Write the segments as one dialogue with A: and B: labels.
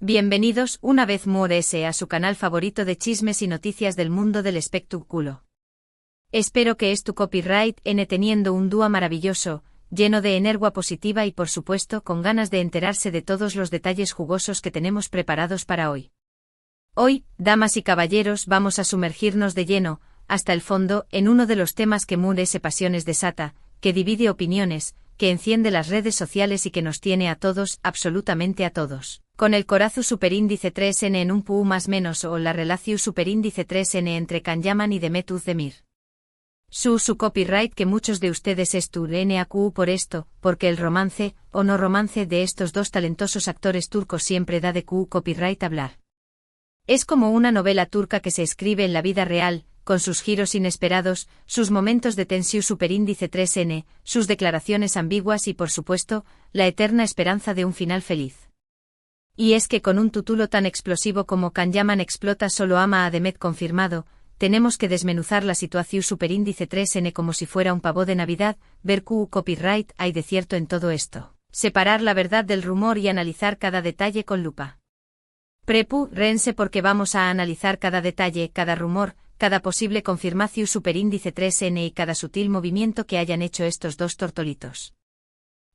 A: Bienvenidos una vez más a su canal favorito de chismes y noticias del mundo del espectáculo. Espero que tu copyright teniendo un día maravilloso, lleno de energía positiva y por supuesto con ganas de enterarse de todos los detalles jugosos que tenemos preparados para hoy. Hoy, damas y caballeros, vamos a sumergirnos de lleno, hasta el fondo, en uno de los temas que pasiones desata, que divide opiniones, que enciende las redes sociales y que nos tiene a todos, absolutamente a todos. Con el corazu superíndice 3N en un pu más menos o la relación superíndice 3N entre Can-Yaman y Demet Özdemir. Su copyright que muchos de ustedes NAQ por esto, porque el romance, o no romance de estos dos talentosos actores turcos siempre da de copyright hablar. Es como una novela turca que se escribe en la vida real, con sus giros inesperados, sus momentos de tensión superíndice 3N, sus declaraciones ambiguas y por supuesto, la eterna esperanza de un final feliz. Y es que con un título tan explosivo como Can-Yaman explota solo ama a Demet confirmado, tenemos que desmenuzar la situación superíndice 3N como si fuera un pavo de Navidad, ver copyright hay de cierto en todo esto, separar la verdad del rumor y analizar cada detalle con lupa. Rense porque vamos a analizar cada detalle, cada rumor, cada posible confirmación superíndice 3N y cada sutil movimiento que hayan hecho estos dos tortolitos.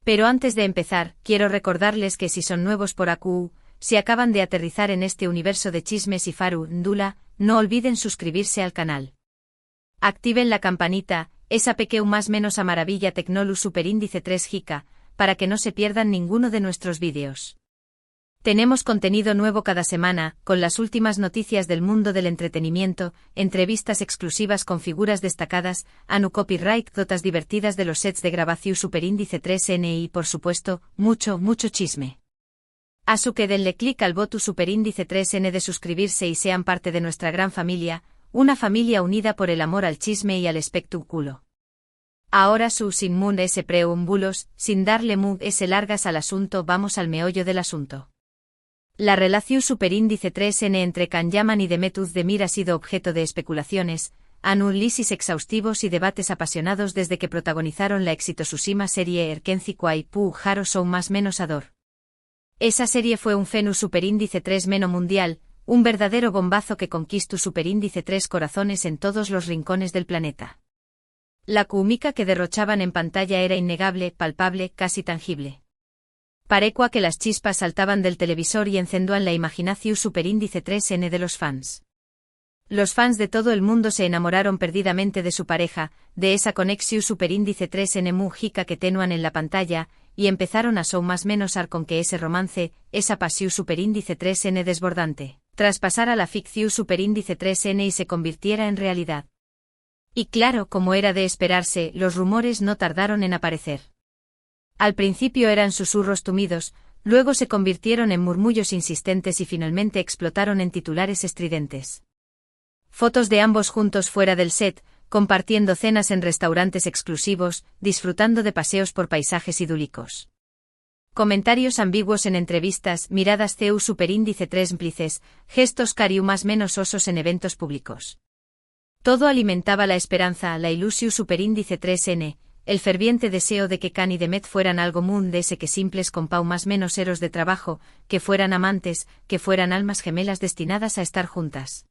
A: Pero antes de empezar, quiero recordarles que si son nuevos por AQ, si acaban de aterrizar en este universo de chismes y farúndula, no olviden suscribirse al canal. Activen la campanita, esa pequeña más menos a maravilla tecnolu superíndice 3 giga, para que no se pierdan ninguno de nuestros vídeos. Tenemos contenido nuevo cada semana, con las últimas noticias del mundo del entretenimiento, entrevistas exclusivas con figuras destacadas, anu copyright, dotas divertidas de los sets de grabación superíndice 3N y por supuesto, mucho chisme. Asu que denle clic al botón superíndice 3N de suscribirse y sean parte de nuestra gran familia, una familia unida por el amor al chisme y al espectáculo. Ahora sin preámbulos, sin darle largas al asunto, vamos al meollo del asunto. La relación superíndice 3N entre Can-Yaman y Demet Özdemir ha sido objeto de especulaciones, análisis exhaustivos y debates apasionados desde que protagonizaron la exitosísima serie Erkenci Kuai Pu Haro Show más menos Ador. Esa serie fue un fenus superíndice 3 meno mundial, un verdadero bombazo que conquistó superíndice 3 corazones en todos los rincones del planeta. La química que derrochaban en pantalla era innegable, palpable, casi tangible. Parecua que las chispas saltaban del televisor y encendían la imaginación superíndice 3N de los fans. Los fans de todo el mundo se enamoraron perdidamente de su pareja, de esa conexión superíndice 3N mújica que tenuan en la pantalla, y empezaron a show más menos con que ese romance, esa pasión superíndice 3N desbordante, traspasara la ficción superíndice 3N y se convirtiera en realidad. Y claro, como era de esperarse, los rumores no tardaron en aparecer. Al principio eran susurros tumidos, luego se convirtieron en murmullos insistentes y finalmente explotaron en titulares estridentes. Fotos de ambos juntos fuera del set, compartiendo cenas en restaurantes exclusivos, disfrutando de paseos por paisajes idílicos. Comentarios ambiguos en entrevistas, miradas superíndice 3 cómplices, gestos cariu más menos osos en eventos públicos. Todo alimentaba la esperanza, la ilusión superíndice 3N, el ferviente deseo de que Can y Demet fueran algo de ese que simples compau más menos eros de trabajo, que fueran amantes, que fueran almas gemelas destinadas a estar juntas.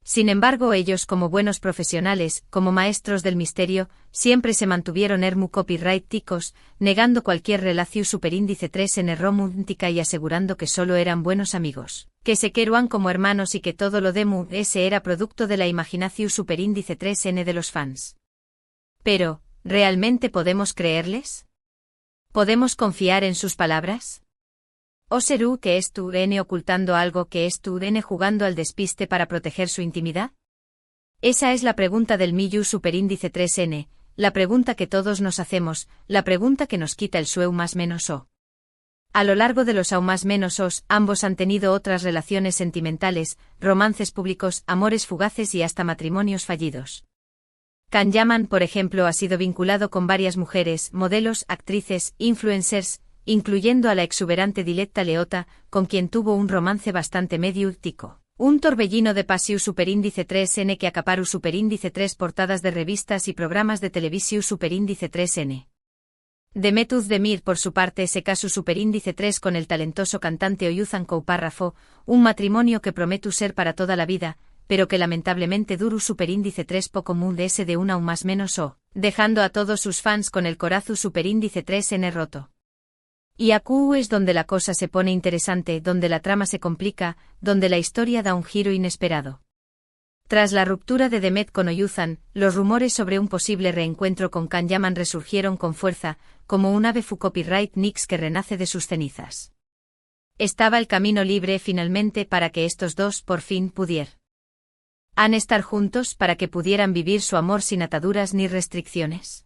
A: Sin embargo ellos como buenos profesionales, como maestros del misterio, siempre se mantuvieron copyright ticos, negando cualquier relación superíndice 3N romántica y asegurando que solo eran buenos amigos, que se queruan como hermanos y que todo lo ese era producto de la imaginación superíndice 3N de los fans. Pero, ¿realmente podemos creerles? ¿Podemos confiar en sus palabras? ¿O será que estuvieron ocultando algo, que estuvieron jugando al despiste para proteger su intimidad? Esa es la pregunta del millón superíndice 3N, la pregunta que todos nos hacemos, la pregunta que nos quita el sueño más menos o. A lo largo de los más menos os, ambos han tenido otras relaciones sentimentales, romances públicos, amores fugaces y hasta matrimonios fallidos. Can-Yaman, por ejemplo, ha sido vinculado con varias mujeres, modelos, actrices, influencers, incluyendo a la exuberante Diletta Leotta, con quien tuvo un romance bastante mediático. Un torbellino de pasión superíndice 3N que acaparó superíndice 3 portadas de revistas y programas de televisión superíndice 3N. Demet Özdemir por su parte se casó superíndice 3 con el talentoso cantante Oyuzhan Koupárrafo, un matrimonio que promete ser para toda la vida, pero que lamentablemente duru superíndice 3 poco mude ese de una o más menos o, dejando a todos sus fans con el corazón superíndice 3 en roto. Y aquí es donde la cosa se pone interesante, donde la trama se complica, donde la historia da un giro inesperado. Tras la ruptura de Demet con Oyuzhan, los rumores sobre un posible reencuentro con Can Yaman resurgieron con fuerza, como un ave fu copyright Nix que renace de sus cenizas. Estaba el camino libre finalmente para que estos dos por fin pudieran estar juntos para que pudieran vivir su amor sin ataduras ni restricciones.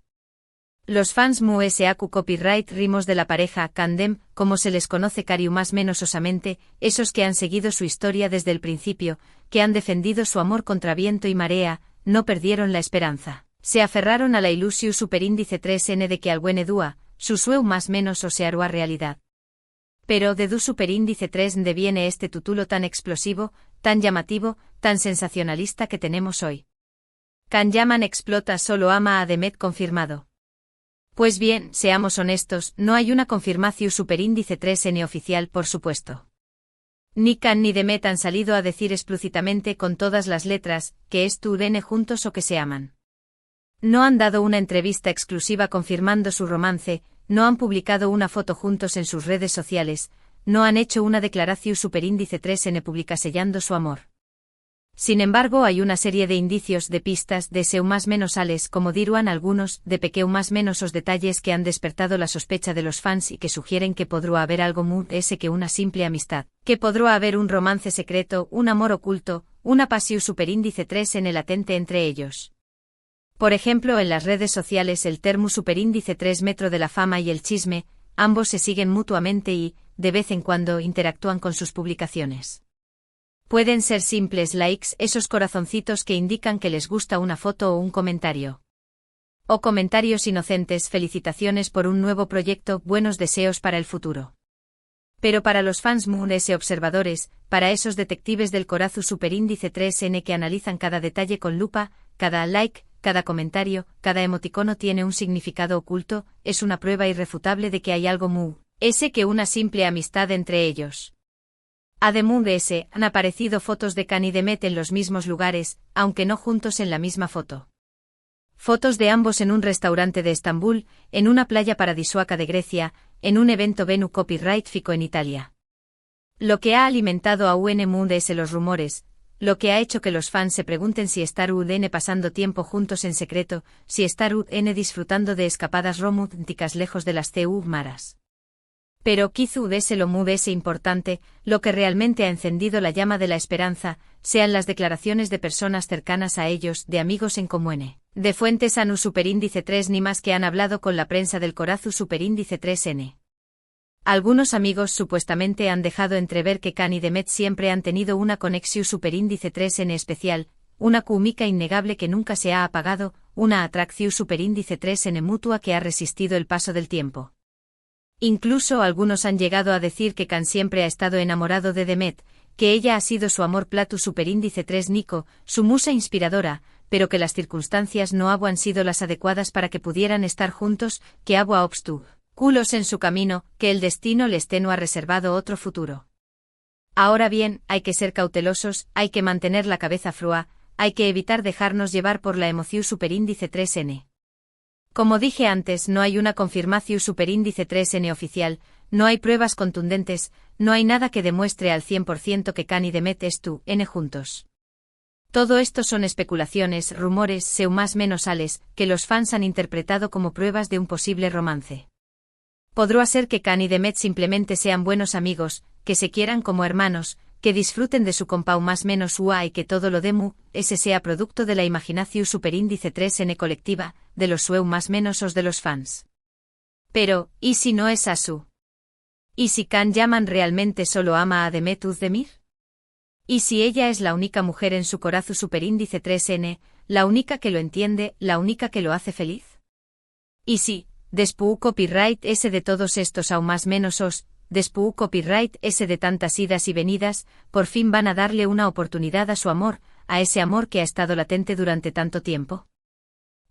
A: Los fans musaku copyright rimos de la pareja Candem, como se les conoce cariu más menos osamente, esos que han seguido su historia desde el principio, que han defendido su amor contra viento y marea, no perdieron la esperanza. Se aferraron a la ilusión superíndice 3n de que algún dúa, su sueu más menos o se hará realidad. Pero de du superíndice 3 deviene este título tan explosivo, tan llamativo, tan sensacionalista que tenemos hoy. Can Yaman explota solo ama a Demet confirmado. Pues bien, seamos honestos, no hay una confirmación superíndice 3n oficial por supuesto. Ni Can ni Demet han salido a decir explícitamente con todas las letras, que estuvieron juntos o que se aman. No han dado una entrevista exclusiva confirmando su romance, no han publicado una foto juntos en sus redes sociales, no han hecho una declaración superíndice 3n pública sellando su amor. Sin embargo hay una serie de indicios de pistas de seu más menos ales como diruan algunos, de pequeu más menos os detalles que han despertado la sospecha de los fans y que sugieren que podrá haber algo más que una simple amistad, que podrá haber un romance secreto, un amor oculto, una pasión superíndice 3n latente entre ellos. Por ejemplo en las redes sociales el termo superíndice 3 metro de la fama y el chisme, ambos se siguen mutuamente y, de vez en cuando interactúan con sus publicaciones. Pueden ser simples likes, esos corazoncitos que indican que les gusta una foto o un comentario. O comentarios inocentes, felicitaciones por un nuevo proyecto, buenos deseos para el futuro. Pero para los fans y observadores, para esos detectives del corazón superíndice 3n que analizan cada detalle con lupa, cada like, cada comentario, cada emoticono tiene un significado oculto, es una prueba irrefutable de que hay algo ese que una simple amistad entre ellos. Además de ese, han aparecido fotos de Can y Demet en los mismos lugares, aunque no juntos en la misma foto. Fotos de ambos en un restaurante de Estambul, en una playa paradisíaca de Grecia, en un evento Venu Copyright Fico en Italia. Lo que ha alimentado a UNMUNDS los rumores, lo que ha hecho que los fans se pregunten si estar UDN pasando tiempo juntos en secreto, si estar UDN disfrutando de escapadas románticas lejos de las CU maras. Pero quizú de ese lo ese importante, lo que realmente ha encendido la llama de la esperanza, sean las declaraciones de personas cercanas a ellos, de amigos en común, de fuentes anu superíndice 3 ni más que han hablado con la prensa del corazón superíndice 3n. Algunos amigos supuestamente han dejado entrever que Can y Demet siempre han tenido una conexión superíndice 3n especial, una química innegable que nunca se ha apagado, una atracción superíndice 3n mutua que ha resistido el paso del tiempo. Incluso algunos han llegado a decir que Can siempre ha estado enamorado de Demet, que ella ha sido su amor platu superíndice 3 Nico, su musa inspiradora, pero que las circunstancias no han sido las adecuadas para que pudieran estar juntos, que agua obstáculos en su camino, que el destino les ha reservado otro futuro. Ahora bien, hay que ser cautelosos, hay que mantener la cabeza fría, hay que evitar dejarnos llevar por la emoción superíndice 3n. Como dije antes, no hay una confirmación superíndice 3n oficial, no hay pruebas contundentes, no hay nada que demuestre al 100% que Can y Demet estuvieron juntos. Todo esto son especulaciones, rumores, seu más menos ales, que los fans han interpretado como pruebas de un posible romance. Podrá ser que Can y Demet simplemente sean buenos amigos, que se quieran como hermanos, que disfruten de su compau más menos ua y que todo lo ese sea producto de la imaginación superíndice 3n colectiva, de los sueu más menos os de los fans. Pero, ¿y si no es asu? ¿Y si Can Yaman realmente solo ama a Demet Özdemir? ¿Y si ella es la única mujer en su corazón superíndice 3n, la única que lo entiende, la única que lo hace feliz? ¿Y si, después copyright ese de todos estos aún más menos os, después copyright ese de tantas idas y venidas, por fin van a darle una oportunidad a su amor, a ese amor que ha estado latente durante tanto tiempo?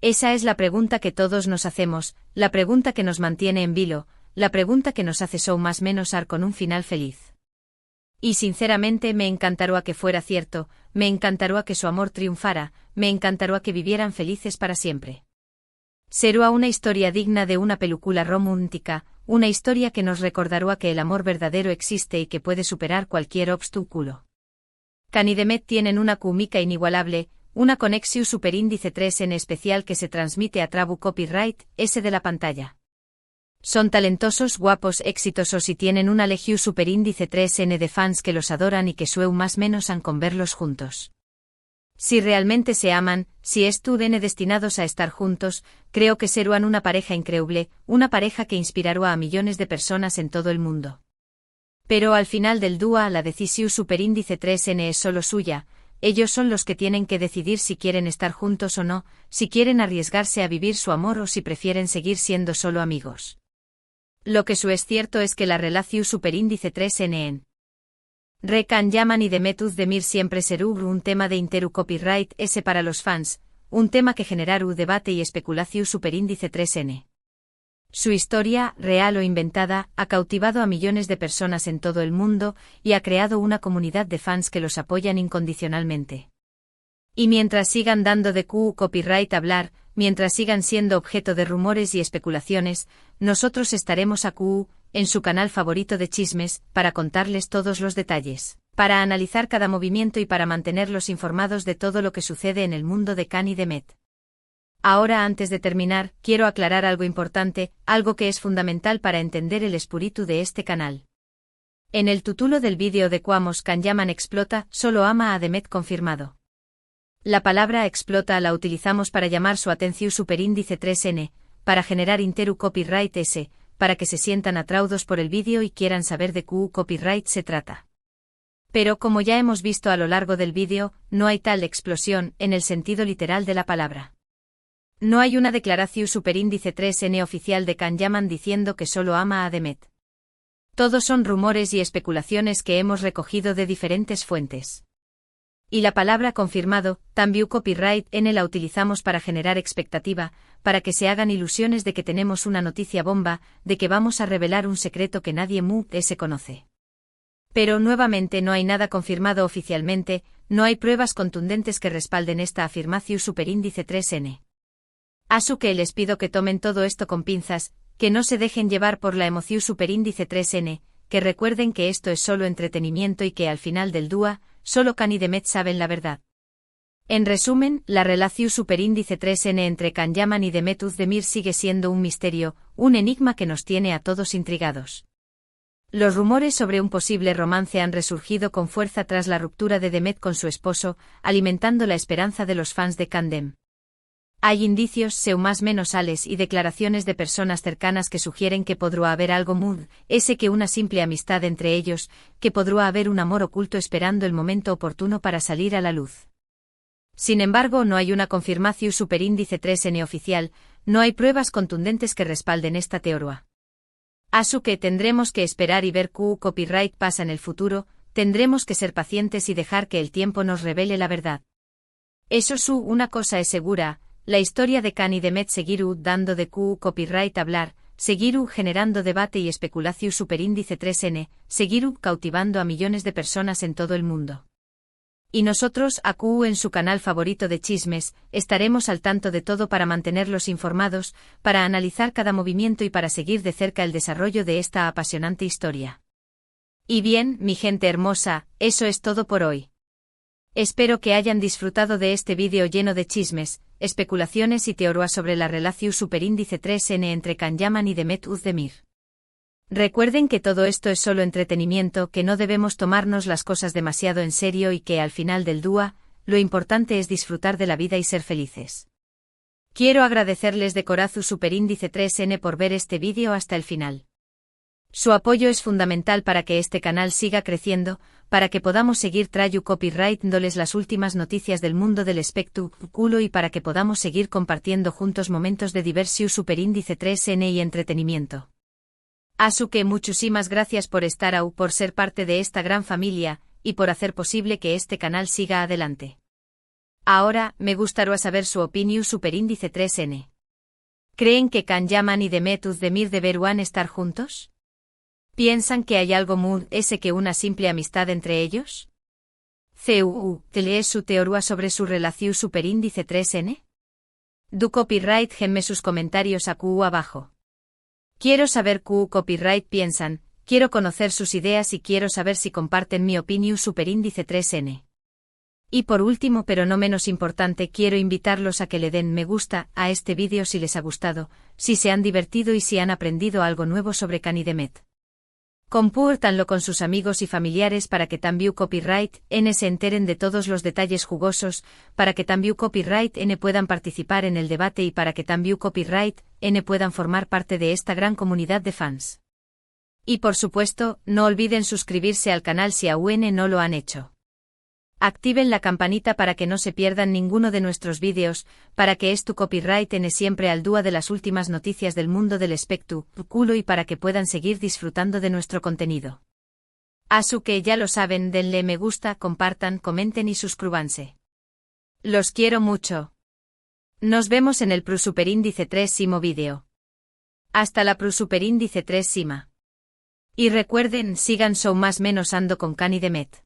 A: Esa es la pregunta que todos nos hacemos, la pregunta que nos mantiene en vilo, la pregunta que nos hace show más menos ar con un final feliz. Y sinceramente me encantaría que fuera cierto, me encantaría que su amor triunfara, me encantaría que vivieran felices para siempre. Sería una historia digna de una película romántica, una historia que nos recordará que el amor verdadero existe y que puede superar cualquier obstáculo. Can y Demet tienen una química inigualable, una conexión superíndice 3 en especial que se transmite a través copyright S de la pantalla. Son talentosos, guapos, exitosos y tienen una legión superíndice 3N de fans que los adoran y que sueu más menos han con verlos juntos. Si realmente se aman, si estuden destinados a estar juntos, creo que serán una pareja increíble, una pareja que inspirará a millones de personas en todo el mundo. Pero al final del día la decisión superíndice 3N es solo suya, ellos son los que tienen que decidir si quieren estar juntos o no, si quieren arriesgarse a vivir su amor o si prefieren seguir siendo solo amigos. Lo que es cierto es que la relación superíndice 3N en Can Yaman y Demet Özdemir siempre será un tema de interu copyright S para los fans, un tema que generará debate y especulación superíndice 3N. Su historia, real o inventada, ha cautivado a millones de personas en todo el mundo y ha creado una comunidad de fans que los apoyan incondicionalmente. Y mientras sigan dando de copyright hablar, mientras sigan siendo objeto de rumores y especulaciones, nosotros estaremos en su canal favorito de chismes, para contarles todos los detalles, para analizar cada movimiento y para mantenerlos informados de todo lo que sucede en el mundo de Can y Demet. Ahora, antes de terminar, quiero aclarar algo importante, algo que es fundamental para entender el espíritu de este canal. En el título del vídeo de Quamos Can Yaman explota, solo ama a Demet confirmado. La palabra explota la utilizamos para llamar su atención superíndice 3N, para generar interu copyright S, para que se sientan atraídos por el vídeo y quieran saber de qué copyright se trata. Pero como ya hemos visto a lo largo del vídeo, no hay tal explosión en el sentido literal de la palabra. No hay una declaración superíndice 3N oficial de Can Yaman diciendo que solo ama a Demet. Todos son rumores y especulaciones que hemos recogido de diferentes fuentes. Y la palabra confirmado, también copyright N la utilizamos para generar expectativa, para que se hagan ilusiones de que tenemos una noticia bomba, de que vamos a revelar un secreto que nadie se conoce. Pero nuevamente no hay nada confirmado oficialmente, no hay pruebas contundentes que respalden esta afirmación superíndice 3N. Así que les pido que tomen todo esto con pinzas, que no se dejen llevar por la emoción superíndice 3N, que recuerden que esto es solo entretenimiento y que al final del día, solo Can y Demet saben la verdad. En resumen, la relación superíndice 3N entre Can Yaman y Demet Özdemir sigue siendo un misterio, un enigma que nos tiene a todos intrigados. Los rumores sobre un posible romance han resurgido con fuerza tras la ruptura de Demet con su esposo, alimentando la esperanza de los fans de Can Dem. Hay indicios, más menos ales y declaraciones de personas cercanas que sugieren que podrá haber algo ese que una simple amistad entre ellos, que podrá haber un amor oculto esperando el momento oportuno para salir a la luz. Sin embargo, no hay una confirmación superíndice 3N oficial, no hay pruebas contundentes que respalden esta teoría. Así que tendremos que esperar y ver qué copyright pasa en el futuro, tendremos que ser pacientes y dejar que el tiempo nos revele la verdad. Eso una cosa es segura. La historia de Can y Demet seguirá dando de copyright hablar, seguirá generando debate y especulación superíndice 3N, seguirá cautivando a millones de personas en todo el mundo. Y nosotros, en su canal favorito de chismes, estaremos al tanto de todo para mantenerlos informados, para analizar cada movimiento y para seguir de cerca el desarrollo de esta apasionante historia. Y bien, mi gente hermosa, eso es todo por hoy. Espero que hayan disfrutado de este vídeo lleno de chismes, especulaciones y teorías sobre la relación superíndice 3N entre Can Yaman y Demet Özdemir. Recuerden que todo esto es solo entretenimiento, que no debemos tomarnos las cosas demasiado en serio y que al final del día, lo importante es disfrutar de la vida y ser felices. Quiero agradecerles de corazón superíndice 3N por ver este vídeo hasta el final. Su apoyo es fundamental para que este canal siga creciendo, para que podamos seguir trayendo copyright dándoles las últimas noticias del mundo del espectáculo y para que podamos seguir compartiendo juntos momentos de diversión superíndice 3N y entretenimiento. Así que muchísimas gracias por estar por ser parte de esta gran familia, y por hacer posible que este canal siga adelante. Ahora, me gustaría saber su opinión superíndice 3N. ¿Creen que Can Yaman y Demet Özdemir deberían estar juntos? ¿Piensan que hay algo muy ese que una simple amistad entre ellos? ¿Telee su teoría sobre su relación superíndice 3N? Du copyright genme sus comentarios a QU abajo. Quiero saber QU copyright piensan, quiero conocer sus ideas y quiero saber si comparten mi opinión superíndice 3N. Y por último pero no menos importante quiero invitarlos a que le den me gusta a este vídeo si les ha gustado, si se han divertido y si han aprendido algo nuevo sobre Can y Demet. Compártanlo con sus amigos y familiares para que también Copyright N se enteren de todos los detalles jugosos, para que también Copyright N puedan participar en el debate y para que también Copyright N puedan formar parte de esta gran comunidad de fans. Y por supuesto, no olviden suscribirse al canal si aún no lo han hecho. Activen la campanita para que no se pierdan ninguno de nuestros vídeos, para que tu copyright N siempre al día de las últimas noticias del mundo del espectáculo y para que puedan seguir disfrutando de nuestro contenido. Así que ya lo saben, denle me gusta, compartan, comenten y suscríbanse. Los quiero mucho. Nos vemos en el Superíndice 3 vídeo. Hasta la Superíndice 3. Y recuerden, sigan so más menos ando con Can y Demet.